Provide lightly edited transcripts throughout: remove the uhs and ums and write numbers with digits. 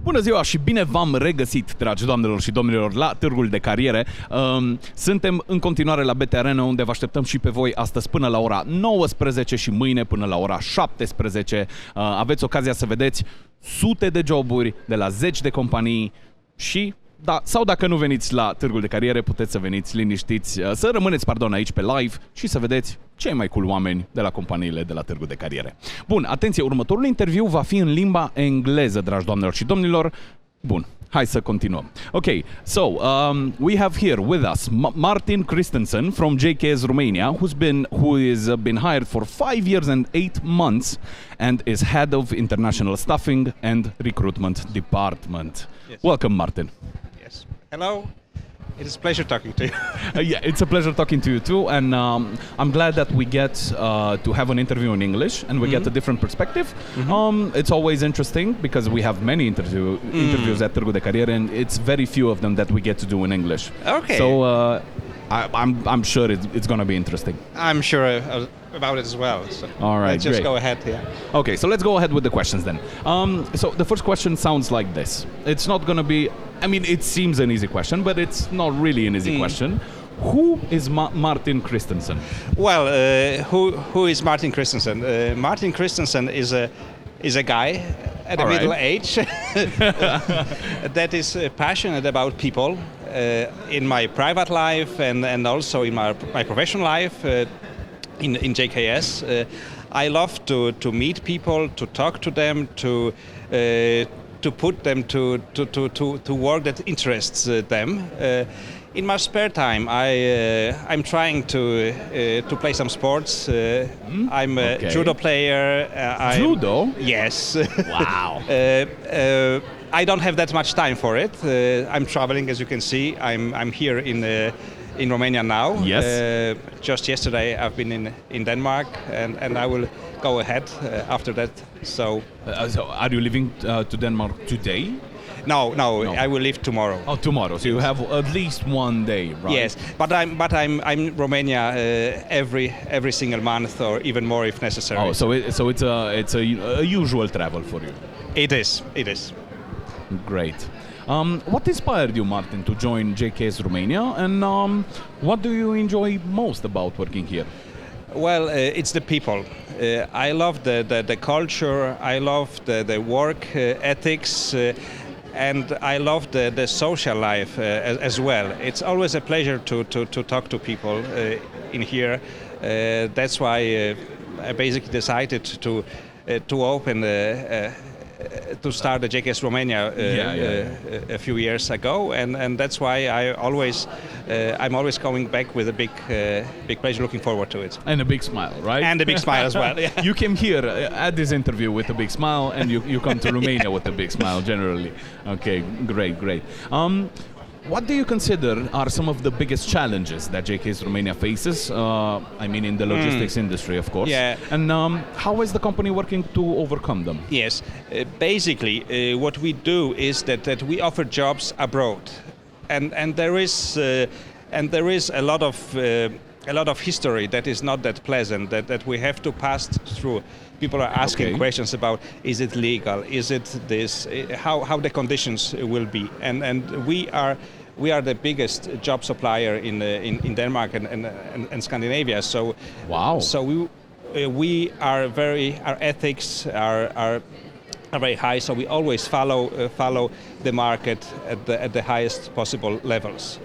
Bună ziua și bine v-am regăsit, dragi doamnelor și domnilor, la Târgul de Cariere. Suntem în continuare la BT Arena, unde vă așteptăm și pe voi astăzi până la ora 19 și mâine până la ora 17. Aveți ocazia să vedeți sute de joburi de la zeci de companii și... Da, sau dacă nu veniți la Târgul de Cariere, puteți să veniți liniștiți, să rămâneți, aici pe live și să vedeți cei mai cool oameni de la companiile de la Târgul de Cariere. Bun, atenție, următorul interviu va fi în limba engleză, dragi doamnelor și domnilor. Bun, hai să continuăm. Okay, so we have here with us Martin Christensen from JKS Romania, who is been hired for 5 years and 8 months and is head of international staffing and recruitment department. Yes. Welcome, Martin. Yes. Hello. It is a pleasure talking to you. Yeah, it's a pleasure talking to you too, and I'm glad that we get to have an interview in English and we get a different perspective. It's always interesting because we have many interviews at Târgul de Cariere, and it's very few of them that we get to do in English. Okay. So I'm sure it's going to be interesting. I'm sure about it as well. So All right, let's just great. go ahead here. Okay, so let's go ahead with the questions then. So the first question sounds like this. It's not going to be, I mean, it seems an easy question, but it's not really an easy question. Who is Martin Christensen? Well, who is Martin Christensen? Martin Christensen is a guy at a middle age that is passionate about people in my private life and also in my professional life. In JKS, I love to meet people, to talk to them, to put them to work that interests them. In my spare time, I'm trying to play some sports. I'm a judo player. Judo? Yes. Wow. I don't have that much time for it. I'm traveling, as you can see. I'm here in Romania now. Yes. Just yesterday I've been in Denmark, and I will go ahead after that. So are you leaving to Denmark today? No, I will leave tomorrow. Oh, tomorrow. So you have at least one day, right? Yes, but I'm in Romania every single month, or even more if necessary. Oh, so it's a usual travel for you. It is. Great. What inspired you, Martin, to join JKS Romania, and what do you enjoy most about working here? Well, it's the people. I love the culture. I love the work ethics. And I love the social life as well. It's always a pleasure to talk to people in here. That's why I basically decided to open to start the JKS Romania a few years ago, and that's why I'm always going back with a big pleasure, looking forward to it. And a big smile, right? And a big smile as well. Yeah. You came here at this interview with a big smile, and you come to Romania with a big smile generally. Okay, great. What do you consider are some of the biggest challenges that JKS Romania faces? I mean, in the logistics industry, of course. Yeah. And how is the company working to overcome them? Yes. Basically, what we do is that we offer jobs abroad, and there is a lot of history that is not that pleasant that we have to pass through. People are asking questions about, is it legal? Is it this? How the conditions will be? And we are the biggest job supplier in Denmark and Scandinavia. So wow. So we are our ethics are very high. So we always follow the market at the highest possible levels.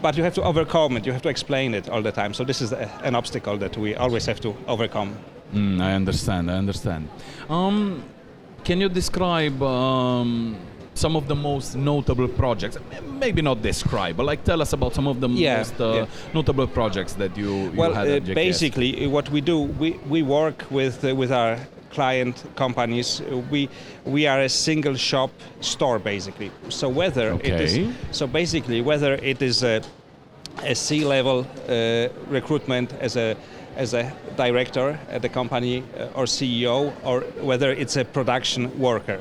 But you have to overcome it. You have to explain it all the time. So this is an obstacle that we always have to overcome. I understand. Can you describe some of the most notable projects? Maybe not describe, but tell us about some of the most notable projects that you had at JKS. Basically, what we do, we work with our client companies. We are a single shop store basically. So whether it is a C-level recruitment as a director at the company or CEO, or whether it's a production worker.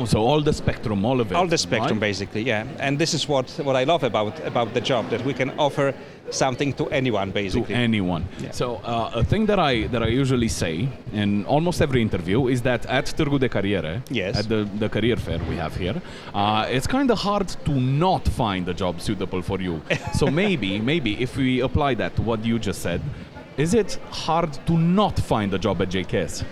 So all the spectrum, all of it. All the spectrum, right? basically, yeah. And this is what I love about the job, that we can offer something to anyone, basically. To anyone. Yeah. So a thing that I usually say in almost every interview is that at Târgul de Cariere, Yes. at the career fair we have here, it's kind of hard to not find a job suitable for you. So maybe if we apply that to what you just said, is it hard to not find a job at JKS?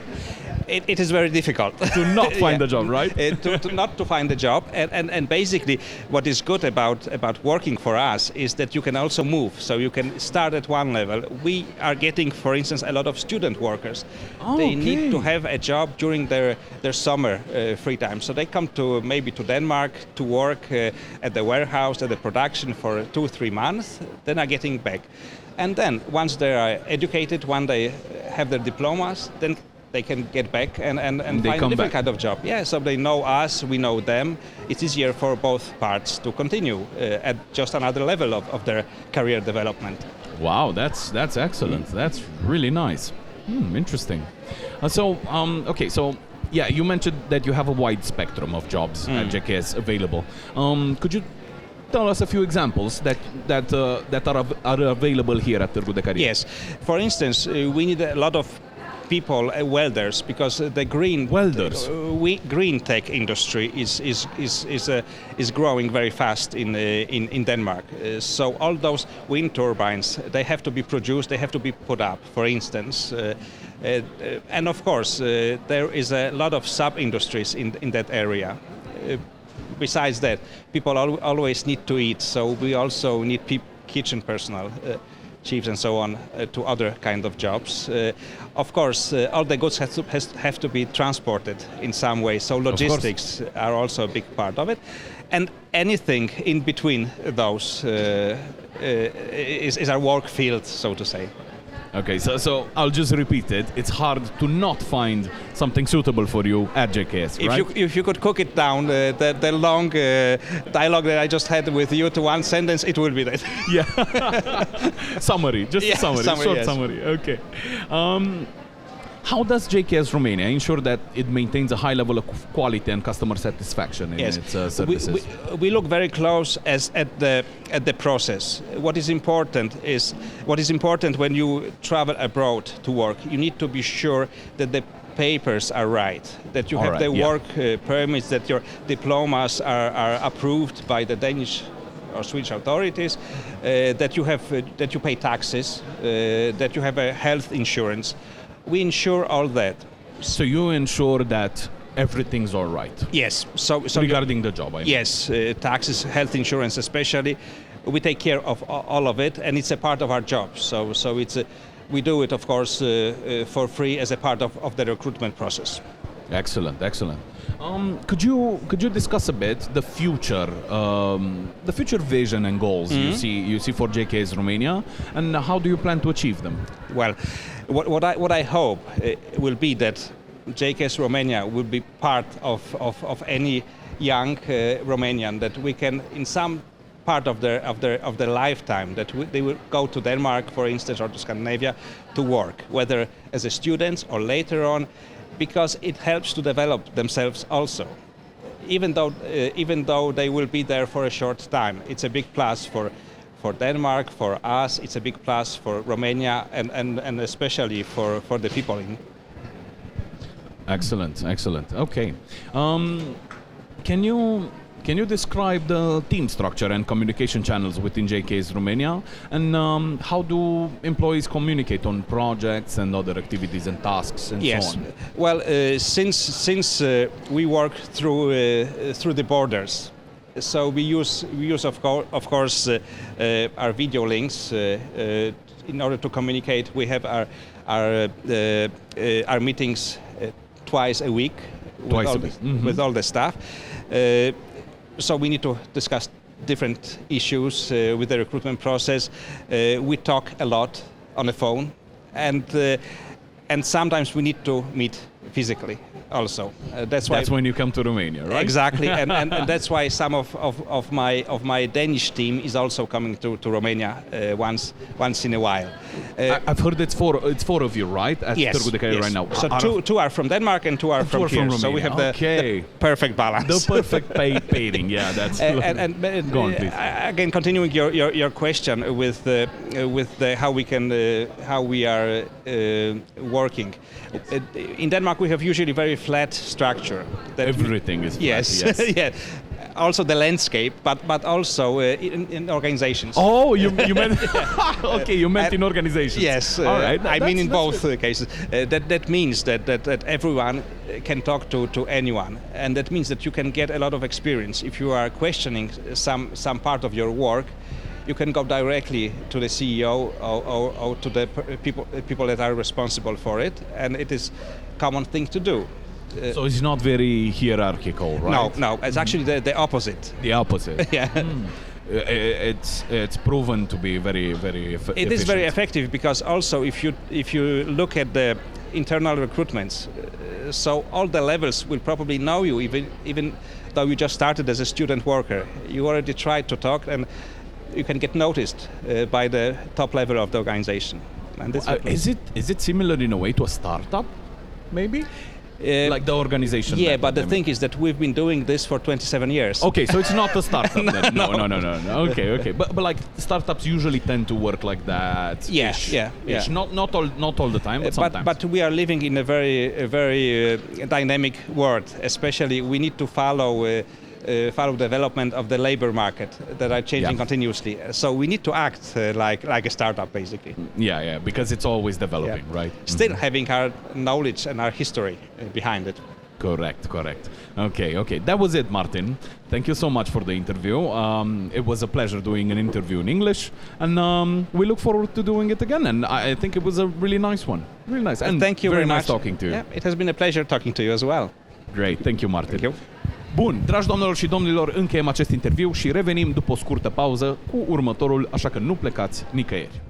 It is very difficult To not find a job, right? to not to find a job, and basically what is good about working for us is that you can also move, so you can start at one level. We are getting, for instance, a lot of student workers. Oh, they okay. need to have a job during their summer free time, so they come to maybe to Denmark to work at the warehouse, at the production for 2-3 months, then are getting back, and then once they are educated, when they have their diplomas, then they can get back and they find a come different back. kind of job. Yeah, so they know us, we know them. It's easier for both parts to continue at just another level of their career development. Wow, that's excellent. That's really nice. Interesting. Okay, so yeah, you mentioned that you have a wide spectrum of jobs at JKS available. Could you tell us a few examples that are available here at Târgul de Cariere? Yes, for instance, we need a lot of people, welders, because the green Welders. Green tech industry is growing very fast in Denmark. So all those wind turbines, they have to be produced, they have to be put up, for instance. And of course, there is a lot of sub-industries in that area. Besides that, people always need to eat, so we also need kitchen personnel, chiefs and so on, to other kind of jobs. Of course, all the goods have to be transported in some way, so logistics are also a big part of it. And anything in between those is our work field, so to say. Okay, so I'll just repeat it. It's hard to not find something suitable for you at JKS, right? If you could cook it down, the long dialogue that I just had with you to one sentence, it will be that. Yeah. Summary, just a summary, short yes. summary. Okay. How does JKS Romania ensure that it maintains a high level of quality and customer satisfaction in its services? We look very close at the process. What is important when you travel abroad to work, you need to be sure that the papers are right, that you have the work permits, that your diplomas are approved by the Danish or Swedish authorities, that you pay taxes, that you have a health insurance. We ensure all that. So you ensure that everything's all right? Yes. So regarding the job, I mean. Yes, taxes, health insurance especially. We take care of all of it, and it's a part of our job. So we do it, of course, for free as a part of the recruitment process. Excellent. Could you discuss a bit the future vision and goals you see for JKS Romania, and how do you plan to achieve them? Well, what I hope will be that JKS Romania will be part of any young Romanian, that we can, in some part of their lifetime, that they will go to Denmark, for instance, or to Scandinavia to work, whether as a student or later on, because it helps to develop themselves also. Even though they will be there for a short time, it's a big plus for Denmark, for us. It's a big plus for Romania, and especially for the people in. Excellent. Okay. Can you describe the team structure and communication channels within JKS Romania, and how do employees communicate on projects and other activities and tasks and so on? Well, since we work through the borders, so we use of course our video links in order to communicate. We have our meetings twice a week with all the staff. So we need to discuss different issues with the recruitment process. We talk a lot on the phone, and sometimes we need to meet physically also. That's when you come to Romania, right? Exactly, and that's why some of my Danish team is also coming to Romania once in a while. I've heard it's four of you, right? At Târgul de Cariere right now. So two are from Denmark and two are from here. Romania. So we have the perfect balance. The perfect pairing, yeah. That's go on, please. Again, continuing your question with how we are working. In Denmark, we have usually very flat structure. Everything is flat, yes. Yeah. Also the landscape, but also in organizations. Oh, you meant okay. You meant in organizations. Yes. All right. I mean in both cases. That means that everyone can talk to anyone, and that means that you can get a lot of experience. If you are questioning some part of your work, you can go directly to the CEO or to the people that are responsible for it, and it is a common thing to do. So it's not very hierarchical, right? No, it's actually the opposite. The opposite. Yeah. It's proven to be very efficient. It is very effective because also if you look at the internal recruitments, so all the levels will probably know you even though you just started as a student worker. You already tried to talk and you can get noticed by the top level of the organization. And this is it similar in a way to a startup, maybe? Like the organization. Yeah, but the thing is that we've been doing this for 27 years. Okay, so it's not a startup. No. Okay. But like startups usually tend to work like that. Yeah. Not all the time, but sometimes. But we are living in a very dynamic world. Especially, we need to follow development of the labor market that are changing continuously. So we need to act like a startup, basically. Yeah, because it's always developing, right? Still having our knowledge and our history behind it. Correct. Okay. That was it, Martin. Thank you so much for the interview. It was a pleasure doing an interview in English, and we look forward to doing it again. And I think it was a really nice one. Really nice. And thank you very much. Nice talking to you. Yeah, it has been a pleasure talking to you as well. Great. Thank you, Martin. Thank you. Bun, dragi doamnelor și domnilor, încheiem acest interviu și revenim după o scurtă pauză cu următorul, așa că nu plecați nicăieri.